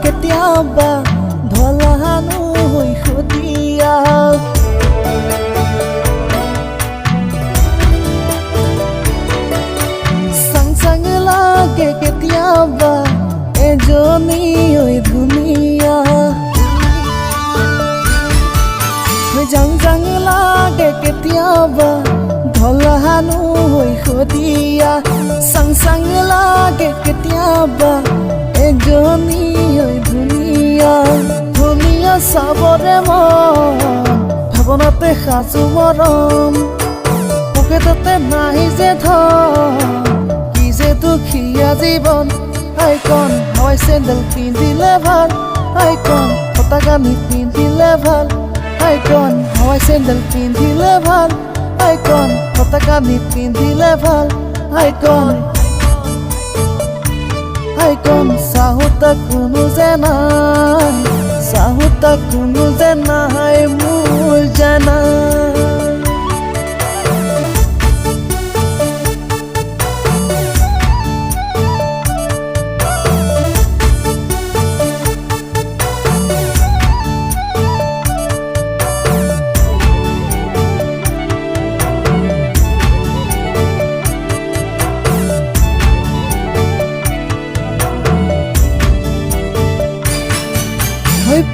কেতিয়াবা ধলানো হৈ সদিয়া চাং চাং লাগে কেতিয়াবা এজনী হৈ ধুনীয়া জাং জাং লাগে কেতিয়াবা ধলানো হৈ সদিয়া চাং চাং লাগে কেতিয়াবা এজনী হৈ ধুনীয়া ধুনীয়া চাবৰে মন ভাৱনাতে সাজু মৰম পকেটতে নাই যে ধন কি যে দুখীয়া জীৱন আইকন হাৱাই চেণ্ডেল পিন্ধিলে ভাল আইকন ফটা কানি পিন্ধিলে ভাল আইকন হাৱাই চেণ্ডেল পিন্ধিলে ভাল আইকন ফটা কানি পিন্ধিলে ভাল আইকন আইকন চাহুতা কোনো যে নাই চাহুতা কোনো যে নাই মোৰ জানা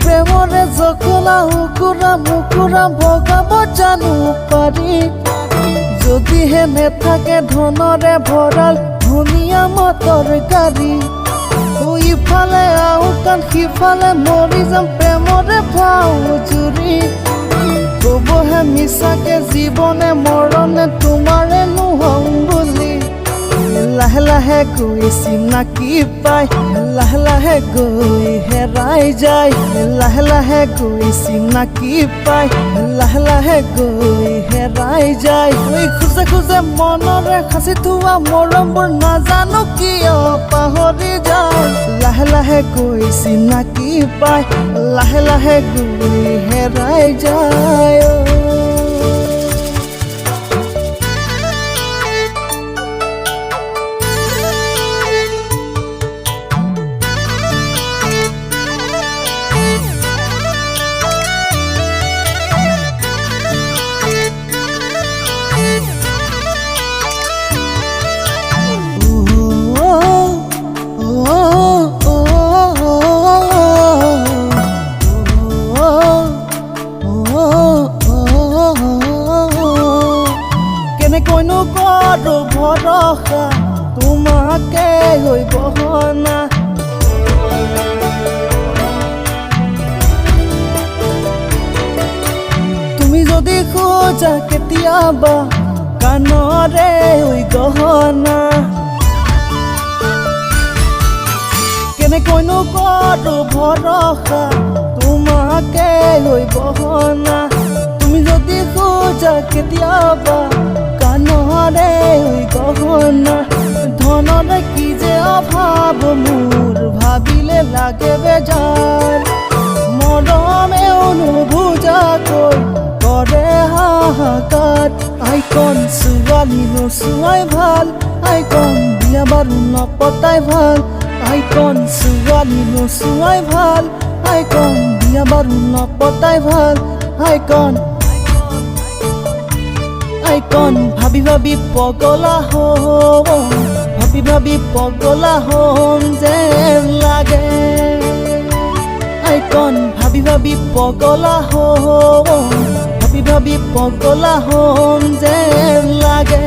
প্ৰেমৰে জখলা উকুৰা মুকুৰা ভগাব জানো পাৰি যদিহে নেথাকে ধনৰে ভঁৰাল ধুনীয়া মটৰ গাড়ী ইফালে আহুকান সিফালে মৰি যাম প্ৰেমৰে ভাও জুৰি কবহে মিছাকে জীৱনে মৰণে তোমাৰে নোহম বুলি লাহে লাহে গৈ চিনাকি পাই লাহে লাহে গৈ হেৰাই যায় লাহে লাহে গৈ চিনাকি পাই লাহে লাহে গৈ হেৰাই যায় খোজে খোজে মনৰে সাঁচি থোৱা মৰমবোৰ নাজানো কিয় পাহৰি যায় লাহে লাহে গৈ চিনাকি পাই লাহে লাহে গৈ হেৰাই যায় কেনেকৈনো কৰো ভৰসা তোমাকে হৈ বহনা তুমি যদি খোজা কেতিয়াবা কাণৰে হৈ গহনা কেনেকৈনো কৰো ভৰসা তোমাকে হৈ বহনা তুমি যদি খোজা কেতিয়াবা কাণৰে হৈ গহনা ধনৰে কি যে অভাৱ মোৰ ভাবিলে লাগে বেজাৰ মৰমেও নুবুজাকৈ কৰে হাহাকাৰ আইকন ছোৱালী নোচোৱাই ভাল আইকন বিয়া বাৰু নপতাই ভাল আইকন ছোৱালী নোচোৱাই ভাল আইকন বিয়া বাৰু নপতাই ভাল আইকন আইকন ভাবি ভাবি পগলা হম ভাবি ভাবি পগলা হম যেন লাগে আইকন ভাবি ভাবি পগলা হম ভাবি ভাবি পগলা হম যেন লাগে